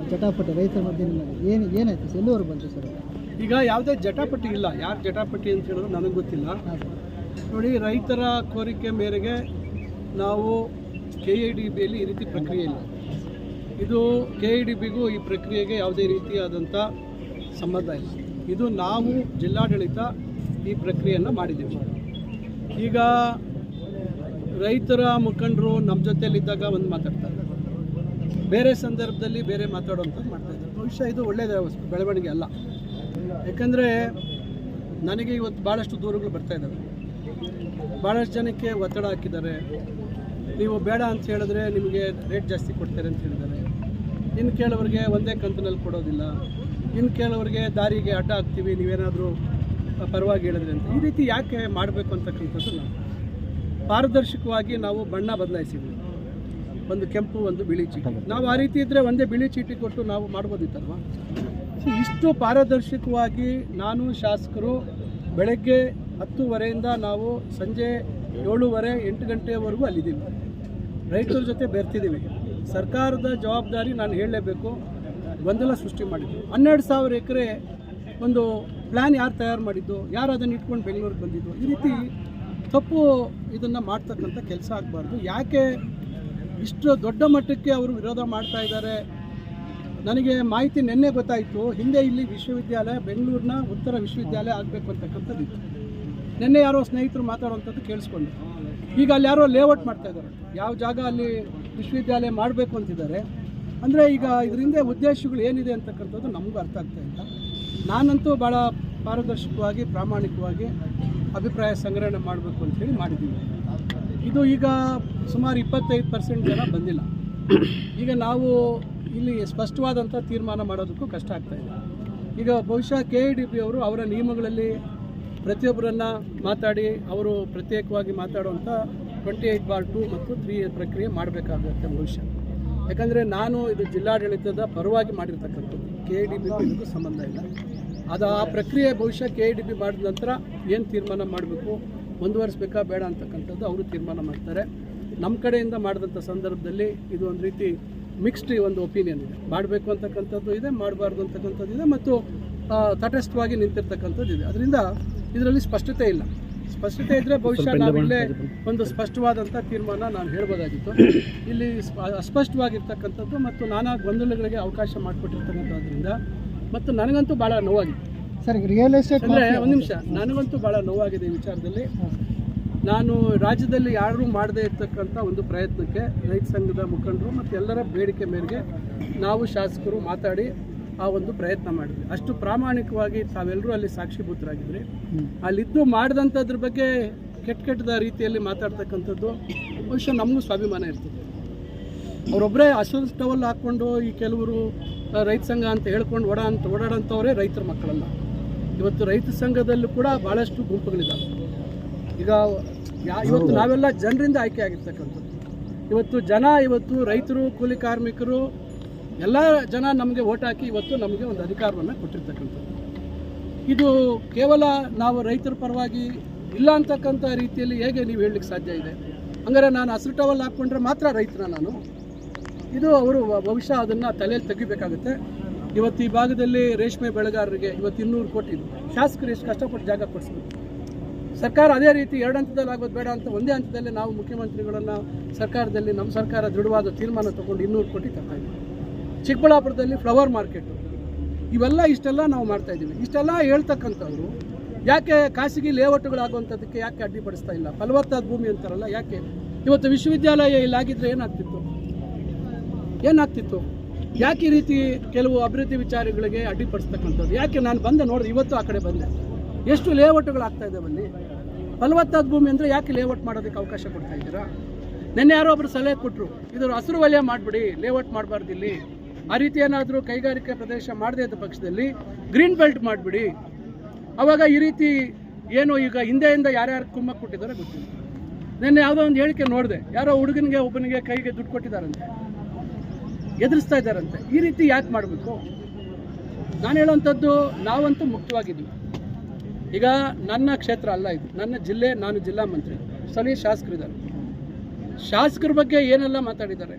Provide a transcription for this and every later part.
ಜಟಾಪಟಿ ರೈತರ ಮಧ್ಯೆ ಏನಾಯ್ತು ಸರ್? ಎಲ್ಲಿವರೆಗೆ ಬಂತು ಸರ್? ಈಗ ಯಾವುದೇ ಜಟಾಪಟಿ ಇಲ್ಲ. ಯಾರು ಜಟಾಪಟಿ ಅಂತ ಹೇಳಿದ್ರು ನನಗೆ ಗೊತ್ತಿಲ್ಲ. ನೋಡಿ, ರೈತರ ಕೋರಿಕೆ ಮೇರೆಗೆ ನಾವು KIDBಯಲ್ಲಿ ಈ ರೀತಿ ಪ್ರಕ್ರಿಯೆ ಇಲ್ಲ. ಇದು KIDBಗೂ ಈ ಪ್ರಕ್ರಿಯೆಗೆ ಯಾವುದೇ ರೀತಿಯಾದಂಥ ಸಂಬಂಧ ಇಲ್ಲ. ಇದು ನಾವು ಜಿಲ್ಲಾಡಳಿತ ಈ ಪ್ರಕ್ರಿಯೆಯನ್ನು ಮಾಡಿದ್ದೀವಿ. ಈಗ ರೈತರ ಮುಖಂಡರು ನಮ್ಮ ಜೊತೆಯಲ್ಲಿದ್ದಾಗ ಒಂದು ಮಾತಾಡ್ತಾರೆ, ಬೇರೆ ಸಂದರ್ಭದಲ್ಲಿ ಬೇರೆ ಮಾತಾಡುವಂಥದ್ದು ಮಾಡ್ತಾಯಿದ್ದಾರೆ. ಬಹುಶಃ ಇದು ಒಳ್ಳೆಯದ ಬೆಳವಣಿಗೆ ಅಲ್ಲ. ಯಾಕಂದರೆ ನನಗೆ ಇವತ್ತು ಭಾಳಷ್ಟು ದೂರುಗಳು ಬರ್ತಾಯಿದ್ದಾವೆ. ಭಾಳಷ್ಟು ಜನಕ್ಕೆ ಒತ್ತಡ ಹಾಕಿದ್ದಾರೆ. ನೀವು ಬೇಡ ಅಂತ ಹೇಳಿದ್ರೆ ನಿಮಗೆ ರೇಟ್ ಜಾಸ್ತಿ ಕೊಡ್ತಾರೆ ಅಂತ ಹೇಳಿದ್ದಾರೆ. ಇನ್ನು ಕೆಲವರಿಗೆ ಒಂದೇ ಕಂತಿನಲ್ಲಿ ಕೊಡೋದಿಲ್ಲ, ಇನ್ನು ಕೆಲವರಿಗೆ ದಾರಿಗೆ ಅಡ್ಡ ಹಾಕ್ತೀವಿ ನೀವೇನಾದರೂ ಪರವಾಗಿ ಹೇಳಿದ್ರೆ ಅಂತ. ಈ ರೀತಿ ಯಾಕೆ ಮಾಡಬೇಕು ಅಂತಕ್ಕಂಥದ್ದು ನಾವು ಪಾರದರ್ಶಕವಾಗಿ ನಾವು ಬಣ್ಣ ಬದಲಾಯಿಸಿದ್ವಿ. ಒಂದು ಕೆಂಪು, ಒಂದು ಬಿಳಿ ಚೀಟಿ. ನಾವು ಆ ರೀತಿ ಇದ್ದರೆ ಒಂದೇ ಬಿಳಿ ಚೀಟಿ ಕೊಟ್ಟು ನಾವು ಮಾಡ್ಬೋದಿತ್ತಲ್ವ? ಇಷ್ಟು ಪಾರದರ್ಶಕವಾಗಿ ನಾನು ಶಾಸಕರು ಬೆಳಗ್ಗೆ 10:30ಯಿಂದ ನಾವು ಸಂಜೆ 7:30 8 ಗಂಟೆವರೆಗೂ ಅಲ್ಲಿದ್ದೀವಿ. ರೈತರ ಜೊತೆ ಬೆರ್ತಿದ್ದೀವಿ. ಸರ್ಕಾರದ ಜವಾಬ್ದಾರಿ ನಾನು ಹೇಳಲೇಬೇಕು. ಗೊಂದಲ ಸೃಷ್ಟಿ ಮಾಡಿದ್ದು 12,000 ಎಕರೆ ಒಂದು ಪ್ಲ್ಯಾನ್ ಯಾರು ತಯಾರು ಮಾಡಿದ್ದು, ಯಾರು ಅದನ್ನು ಇಟ್ಕೊಂಡು ಬೆಂಗಳೂರಿಗೆ ಬಂದಿದ್ದು, ಈ ರೀತಿ ತಪ್ಪು ಇದನ್ನು ಮಾಡ್ತಕ್ಕಂಥ ಕೆಲಸ ಆಗಬಾರ್ದು. ಯಾಕೆ ಇಷ್ಟು ದೊಡ್ಡ ಮಟ್ಟಕ್ಕೆ ಅವರು ವಿರೋಧ ಮಾಡ್ತಾ ಇದ್ದಾರೆ? ನನಗೆ ಮಾಹಿತಿ ನಿನ್ನೆ ಗೊತ್ತಾಯಿತು. ಹಿಂದೆ ಇಲ್ಲಿ ವಿಶ್ವವಿದ್ಯಾಲಯ, ಬೆಂಗಳೂರಿನ ಉತ್ತರ ವಿಶ್ವವಿದ್ಯಾಲಯ ಆಗಬೇಕು ಅಂತಕ್ಕಂಥದ್ದು ಇತ್ತು. ನಿನ್ನೆ ಯಾರೋ ಸ್ನೇಹಿತರು ಮಾತಾಡುವಂಥದ್ದು ಕೇಳಿಸ್ಕೊಂಡು, ಈಗ ಅಲ್ಲಿ ಯಾರೋ ಲೇಔಟ್ ಮಾಡ್ತಾ ಇದ್ದಾರೆ. ಯಾವ ಜಾಗ ಅಲ್ಲಿ ವಿಶ್ವವಿದ್ಯಾಲಯ ಮಾಡಬೇಕು ಅಂತಿದ್ದಾರೆ. ಅಂದರೆ ಈಗ ಇದರಿಂದ ಉದ್ದೇಶಗಳು ಏನಿದೆ ಅಂತಕ್ಕಂಥದ್ದು ನಮಗೂ ಅರ್ಥ ಆಗ್ತಾ ಇಲ್ಲ. ನಾನಂತೂ ಭಾಳ ಪಾರದರ್ಶಕವಾಗಿ ಪ್ರಾಮಾಣಿಕವಾಗಿ ಅಭಿಪ್ರಾಯ ಸಂಗ್ರಹಣೆ ಮಾಡಬೇಕು ಅಂಥೇಳಿ ಮಾಡಿದ್ದೀವಿ. ಇದು ಈಗ ಸುಮಾರು 25% ಜನ ಬಂದಿಲ್ಲ. ಈಗ ನಾವು ಇಲ್ಲಿ ಸ್ಪಷ್ಟವಾದಂಥ ತೀರ್ಮಾನ ಮಾಡೋದಕ್ಕೂ ಕಷ್ಟ ಆಗ್ತಾಯಿದೆ. ಈಗ ಬಹುಶಃ KIDB ಅವರು ಅವರ ನಿಯಮಗಳಲ್ಲಿ ಪ್ರತಿಯೊಬ್ಬರನ್ನು ಮಾತಾಡಿ ಅವರು ಪ್ರತ್ಯೇಕವಾಗಿ ಮಾತಾಡುವಂಥ 28/2 ಮತ್ತು 3 ಪ್ರಕ್ರಿಯೆ ಮಾಡಬೇಕಾಗುತ್ತೆ ಬಹುಶಃ. ಯಾಕಂದರೆ ನಾನು ಇದು ಜಿಲ್ಲಾಡಳಿತದ ಪರವಾಗಿ ಮಾಡಿರ್ತಕ್ಕಂಥದ್ದು, KIDBಗೂ ಇದಕ್ಕೂ ಸಂಬಂಧ ಇಲ್ಲ. ಅದು ಆ ಪ್ರಕ್ರಿಯೆ ಬಹುಶಃ KIDB ಮಾಡಿದ ನಂತರ ಏನು ತೀರ್ಮಾನ ಮಾಡಬೇಕು, ಮುಂದುವರಿಸಬೇಕಾ ಬೇಡ ಅಂತಕ್ಕಂಥದ್ದು ಅವರು ತೀರ್ಮಾನ ಮಾಡ್ತಾರೆ. ನಮ್ಮ ಕಡೆಯಿಂದ ಮಾಡಿದಂಥ ಸಂದರ್ಭದಲ್ಲಿ ಇದು ಒಂದು ರೀತಿ ಮಿಕ್ಸ್ಡ್ ಒಂದು ಒಪಿನಿಯನ್ ಇದೆ. ಮಾಡಬೇಕು ಅಂತಕ್ಕಂಥದ್ದು ಇದೆ, ಮಾಡಬಾರ್ದು ಅಂತಕ್ಕಂಥದ್ದು ಇದೆ, ಮತ್ತು ತಟಸ್ಥವಾಗಿ ನಿಂತಿರ್ತಕ್ಕಂಥದ್ದು ಇದೆ. ಅದರಿಂದ ಇದರಲ್ಲಿ ಸ್ಪಷ್ಟತೆ ಇಲ್ಲ. ಸ್ಪಷ್ಟತೆ ಇದ್ದರೆ ಬಹುಶಃ ನಾವಿಲ್ಲೇ ಒಂದು ಸ್ಪಷ್ಟವಾದಂಥ ತೀರ್ಮಾನ ನಾನು ಹೇಳ್ಬೋದಾಗಿತ್ತು. ಇಲ್ಲಿ ಅಸ್ಪಷ್ಟವಾಗಿರ್ತಕ್ಕಂಥದ್ದು ಮತ್ತು ನಾನಾ ಗೊಂದಲಗಳಿಗೆ ಅವಕಾಶ ಮಾಡಿಕೊಟ್ಟಿರ್ತಕ್ಕಂಥದ್ರಿಂದ ಮತ್ತು ನನಗಂತೂ ಭಾಳ ನೋವಾಗಿದೆ ಸರ್. ರಿಯಲ್ ಎಸ್ಟೇಟ್ ಅಂದರೆ ಒಂದು ನಿಮಿಷ, ನನಗಂತೂ ಭಾಳ ನೋವಾಗಿದೆ ಈ ವಿಚಾರದಲ್ಲಿ. ನಾನು ರಾಜ್ಯದಲ್ಲಿ ಯಾರೂ ಮಾಡದೇ ಇರ್ತಕ್ಕಂಥ ಒಂದು ಪ್ರಯತ್ನಕ್ಕೆ ರೈತ ಸಂಘದ ಮುಖಂಡರು ಮತ್ತು ಎಲ್ಲರ ಬೇಡಿಕೆ ಮೇರೆಗೆ ನಾವು ಶಾಸಕರು ಮಾತಾಡಿ ಆ ಒಂದು ಪ್ರಯತ್ನ ಮಾಡಿದ್ವಿ. ಅಷ್ಟು ಪ್ರಾಮಾಣಿಕವಾಗಿ ತಾವೆಲ್ಲರೂ ಅಲ್ಲಿ ಸಾಕ್ಷಿಭೂತರಾಗಿದ್ರಿ. ಅಲ್ಲಿದ್ದು ಮಾಡಿದಂಥದ್ರ ಬಗ್ಗೆ ಕೆಟ್ಟ ರೀತಿಯಲ್ಲಿ ಮಾತಾಡ್ತಕ್ಕಂಥದ್ದು ಬಹುಶಃ ನಮಗೂ ಸ್ವಾಭಿಮಾನ ಇರ್ತದೆ. ಅವರೊಬ್ಬರೇ ಅಸೋಸ್ ಟವಲ್ ಹಾಕ್ಕೊಂಡು ಈ ಕೆಲವರು ರೈತ ಸಂಘ ಅಂತ ಹೇಳ್ಕೊಂಡು ಓಡಾಡೋಂಥವರೇ ರೈತರ ಮಕ್ಕಳಲ್ಲ. ಇವತ್ತು ರೈತ ಸಂಘದಲ್ಲೂ ಕೂಡ ಭಾಳಷ್ಟು ಗುಂಪುಗಳಿದ್ದಾವೆ. ಈಗ ಇವತ್ತು ನಾವೆಲ್ಲ ಜನರಿಂದ ಆಯ್ಕೆ ಆಗಿರ್ತಕ್ಕಂಥದ್ದು. ಇವತ್ತು ರೈತರು, ಕೂಲಿ ಕಾರ್ಮಿಕರು ಎಲ್ಲ ಜನ ನಮಗೆ ಓಟ್ ಹಾಕಿ ಇವತ್ತು ನಮಗೆ ಒಂದು ಅಧಿಕಾರವನ್ನು ಕೊಟ್ಟಿರ್ತಕ್ಕಂಥದ್ದು. ಇದು ಕೇವಲ ನಾವು ರೈತರ ಪರವಾಗಿ ಇಲ್ಲ ಅಂತಕ್ಕಂಥ ರೀತಿಯಲ್ಲಿ ಹೇಗೆ ನೀವು ಹೇಳಲಿಕ್ಕೆ ಸಾಧ್ಯ ಇದೆ? ಹಂಗಾರೆ ನಾನು ಹಸಿರು ಟವಲ್ ಹಾಕ್ಕೊಂಡ್ರೆ ಮಾತ್ರ ರೈತನ ನಾನು? ಇದು ಅವರು ಬಹುಶಃ ಅದನ್ನು ತಲೆಯಲ್ಲಿ ತೆಗಿಬೇಕಾಗುತ್ತೆ. ಇವತ್ತು ಈ ಭಾಗದಲ್ಲಿ ರೇಷ್ಮೆ ಬೆಳೆಗಾರರಿಗೆ ಇವತ್ತು 200 ಕೋಟಿ ಇದೆ. ಶಾಸಕರು ಎಷ್ಟು ಕಷ್ಟಪಟ್ಟು ಜಾಗ ಕೊಡಿಸ್ಬೇಕು. ಸರ್ಕಾರ ಅದೇ ರೀತಿ 2 ಹಂತದಲ್ಲಿ ಆಗೋದು ಬೇಡ ಅಂತ ಒಂದೇ ಹಂತದಲ್ಲಿ ನಾವು ಮುಖ್ಯಮಂತ್ರಿಗಳನ್ನು ಸರ್ಕಾರದಲ್ಲಿ ನಮ್ಮ ಸರ್ಕಾರ ದೃಢವಾದ ತೀರ್ಮಾನ ತೊಗೊಂಡು 200 ಕೋಟಿ ತರ್ತಾ ಇದ್ದೀವಿ. ಚಿಕ್ಕಬಳ್ಳಾಪುರದಲ್ಲಿ ಫ್ಲವರ್ ಮಾರ್ಕೆಟು, ಇವೆಲ್ಲ ಇಷ್ಟೆಲ್ಲ ನಾವು ಮಾಡ್ತಾಯಿದ್ದೀವಿ. ಇಷ್ಟೆಲ್ಲ ಹೇಳ್ತಕ್ಕಂಥವ್ರು ಯಾಕೆ ಖಾಸಗಿ ಲೇಔಟ್ಗಳಾಗುವಂಥದ್ದಕ್ಕೆ ಯಾಕೆ ಅಡ್ಡಿಪಡಿಸ್ತಾ ಇಲ್ಲ? ಫಲವತ್ತಾದ ಭೂಮಿ ಅಂತಾರಲ್ಲ, ಯಾಕೆ? ಇವತ್ತು ವಿಶ್ವವಿದ್ಯಾಲಯ ಇಲ್ಲಾಗಿದ್ದರೆ ಏನಾಗ್ತಿತ್ತು? ಯಾಕೆ ಈ ರೀತಿ ಕೆಲವು ಅಭಿವೃದ್ಧಿ ವಿಚಾರಗಳಿಗೆ ಅಡ್ಡಿಪಡಿಸ್ತಕ್ಕಂಥದ್ದು? ಯಾಕೆ? ನಾನು ಬಂದೆ ನೋಡಿದೆ, ಇವತ್ತು ಆ ಕಡೆ ಬಂದೆ, ಎಷ್ಟು ಲೇಔಟ್ಗಳಾಗ್ತಾ ಇದ್ದಾವೆ ಅಲ್ಲಿ. ಫಲವತ್ತಾದ ಭೂಮಿ ಅಂದರೆ ಯಾಕೆ ಲೇಔಟ್ ಮಾಡೋದಕ್ಕೆ ಅವಕಾಶ ಕೊಡ್ತಾ ಇದ್ದೀರಾ? ನಿನ್ನೆ ಯಾರೋ ಒಬ್ಬರು ಸಲಹೆ ಕೊಟ್ಟರು, ಇದರ ಹಸಿರು ವಲಯ ಮಾಡಿಬಿಡಿ, ಲೇಔಟ್ ಮಾಡಬಾರ್ದು ಇಲ್ಲಿ. ಆ ರೀತಿ ಏನಾದರೂ ಕೈಗಾರಿಕೆ ಪ್ರದೇಶ ಮಾಡದೇ ಇದ್ದ ಪಕ್ಷದಲ್ಲಿ ಗ್ರೀನ್ ಬೆಲ್ಟ್ ಮಾಡಿಬಿಡಿ. ಆವಾಗ ಈ ರೀತಿ ಏನು ಈಗ ಹಿಂದೆಯಿಂದ ಯಾರ್ಯಾರು ಕುಮ್ಮಕ್ಕೆ ಕೊಟ್ಟಿದ್ದಾರೆ ಗೊತ್ತಿಲ್ಲ. ನಿನ್ನೆ ಯಾವುದೋ ಒಂದು ಹೇಳಿಕೆ ನೋಡಿದೆ, ಯಾರೋ ಹುಡುಗನಿಗೆ ಒಬ್ಬನಿಗೆ ಕೈಗೆ ದುಡ್ಡು ಕೊಟ್ಟಿದ್ದಾರಂತೆ, ಎದುರಿಸ್ತಾ ಇದ್ದಾರಂತೆ. ಈ ರೀತಿ ಯಾಕೆ ಮಾಡಬೇಕು? ನಾನು ಹೇಳೋವಂಥದ್ದು, ನಾವಂತೂ ಮುಕ್ತವಾಗಿದ್ವಿ. ಈಗ ನನ್ನ ಕ್ಷೇತ್ರ ಅಲ್ಲ ಇದು, ನನ್ನ ಜಿಲ್ಲೆ, ನಾನು ಜಿಲ್ಲಾ ಮಂತ್ರಿ, ಸ್ಥಳೀಯ ಶಾಸಕರಿದ್ದಾರೆ. ಶಾಸಕರ ಬಗ್ಗೆ ಏನೆಲ್ಲ ಮಾತಾಡಿದ್ದಾರೆ.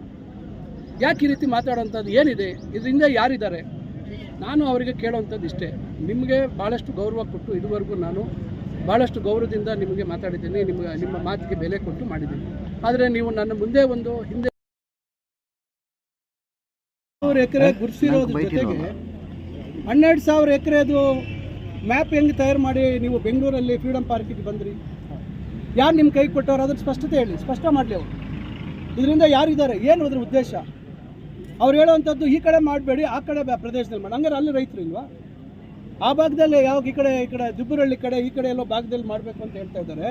ಯಾಕೆ ಈ ರೀತಿ ಮಾತಾಡೋಂಥದ್ದು ಏನಿದೆ, ಇದರಿಂದ ಯಾರಿದ್ದಾರೆ? ನಾನು ಅವರಿಗೆ ಕೇಳೋವಂಥದ್ದು ಇಷ್ಟೇ, ನಿಮಗೆ ಭಾಳಷ್ಟು ಗೌರವ ಕೊಟ್ಟು ಇದುವರೆಗೂ ನಾನು ಭಾಳಷ್ಟು ಗೌರವದಿಂದ ನಿಮಗೆ ಮಾತಾಡಿದ್ದೀನಿ, ನಿಮ್ಮ ಮಾತಿಗೆ ಬೆಲೆ ಕೊಟ್ಟು ಮಾಡಿದ್ದೀನಿ. ಆದರೆ ನೀವು ನನ್ನ ಮುಂದೆ ಒಂದು ಹಿಂದೆ 1,000 ಎಕರೆ ಗುರುಸಿರೋದ್ರ ಜೊತೆಗೆ 12,000 ಎಕರೆದು ಮ್ಯಾಪ್ ಹೆಂಗೆ ತಯಾರು ಮಾಡಿ ನೀವು ಬೆಂಗಳೂರಲ್ಲಿ ಫ್ರೀಡಮ್ ಪಾರ್ಕಿಗೆ ಬಂದ್ರಿ? ಯಾರು ನಿಮ್ಮ ಕೈ ಕೊಟ್ಟವ್ರು ಅದ್ರ ಸ್ಪಷ್ಟತೆ ಹೇಳಿ, ಸ್ಪಷ್ಟ ಮಾಡಲಿ ಅವರು. ಇದರಿಂದ ಯಾರಿದ್ದಾರೆ, ಏನು ಅದ್ರ ಉದ್ದೇಶ? ಅವ್ರು ಹೇಳೋವಂಥದ್ದು ಈ ಕಡೆ ಮಾಡಬೇಡಿ, ಆ ಕಡೆ ಪ್ರದೇಶದಲ್ಲಿ ಮಾಡಿ. ಹಂಗಾರೆ ಅಲ್ಲಿ ರೈತರು ಇಲ್ವಾ? ಆ ಭಾಗದಲ್ಲಿ ಯಾವಾಗ ಈ ಕಡೆ ದುಬ್ಬರಹಳ್ಳಿ ಕಡೆ ಈ ಕಡೆ ಎಲ್ಲೋ ಭಾಗದಲ್ಲಿ ಮಾಡಬೇಕು ಅಂತ ಹೇಳ್ತಾ ಇದ್ದಾರೆ.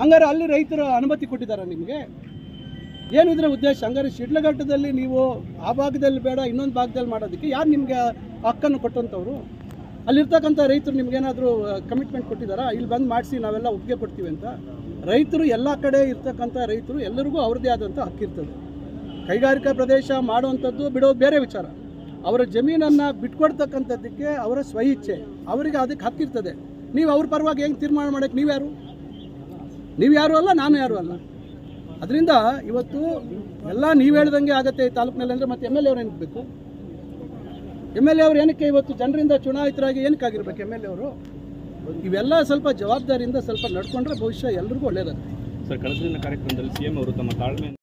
ಹಂಗಾರೆ ಅಲ್ಲಿ ರೈತರ ಅನುಮತಿ ಕೊಟ್ಟಿದ್ದಾರೆ ನಿಮಗೆ? ಏನು ಇದರ ಉದ್ದೇಶ? ಹಂಗಾರೆ ಶಿಡ್ಲಘಟ್ಟದಲ್ಲಿ ನೀವು ಆ ಭಾಗದಲ್ಲಿ ಬೇಡ ಇನ್ನೊಂದು ಭಾಗದಲ್ಲಿ ಮಾಡೋದಕ್ಕೆ ಯಾರು ನಿಮಗೆ ಹಕ್ಕನ್ನು ಕೊಟ್ಟಂಥವ್ರು? ಅಲ್ಲಿರ್ತಕ್ಕಂಥ ರೈತರು ನಿಮ್ಗೇನಾದರೂ ಕಮಿಟ್ಮೆಂಟ್ ಕೊಟ್ಟಿದ್ದಾರಾ? ಇಲ್ಲಿ ಬಂದು ಮಾಡಿಸಿ ನಾವೆಲ್ಲ ಒಪ್ಪಿಗೆ ಕೊಡ್ತೀವಿ ಅಂತ? ರೈತರು ಎಲ್ಲ ಕಡೆ ಇರ್ತಕ್ಕಂಥ ರೈತರು ಎಲ್ಲರಿಗೂ ಅವ್ರದ್ದೇ ಆದಂಥ ಹಕ್ಕಿರ್ತದೆ. ಕೈಗಾರಿಕಾ ಪ್ರದೇಶ ಮಾಡುವಂಥದ್ದು ಬಿಡೋದು ಬೇರೆ ವಿಚಾರ. ಅವರ ಜಮೀನನ್ನು ಬಿಟ್ಕೊಡ್ತಕ್ಕಂಥದ್ದಕ್ಕೆ ಅವರ ಸ್ವಇಚ್ಛೆ, ಅವರಿಗೆ ಅದಕ್ಕೆ ಹಕ್ಕಿರ್ತದೆ. ನೀವು ಅವ್ರ ಪರವಾಗಿ ಹೆಂಗೆ ತೀರ್ಮಾನ ಮಾಡೋಕ್ಕೆ ನೀವು ಯಾರು ಅಲ್ಲ, ನಾನು ಯಾರು ಅಲ್ಲ. ಅದರಿಂದ ಇವತ್ತು ಎಲ್ಲ ನೀವು ಹೇಳ್ದಂಗೆ ಆಗುತ್ತೆ ಈ ತಾಲೂಕಿನಲ್ಲಿ. ಅಂದರೆ ಮತ್ತೆ MLA ಅವ್ರು ಏನಕ್ಕೆ ಬೇಕು? MLA ಅವ್ರು ಏನಕ್ಕೆ ಇವತ್ತು ಜನರಿಂದ ಚುನಾಯಿತರಾಗಿ ಏನಕ್ಕಾಗಿರ್ಬೇಕು MLA ಅವರು? ಇವೆಲ್ಲ ಸ್ವಲ್ಪ ಜವಾಬ್ದಾರಿಯಿಂದ ಸ್ವಲ್ಪ ನಡ್ಕೊಂಡ್ರೆ ಬಹುಶಃ ಎಲ್ರಿಗೂ ಒಳ್ಳೆಯದಾಗುತ್ತೆ. ಸರ್, ಕಳೆದ ದಿನ ಕಾರ್ಯಕ್ರಮದಲ್ಲಿ CM ಅವರು ತಮ್ಮ ತಾಳ್ಮೆ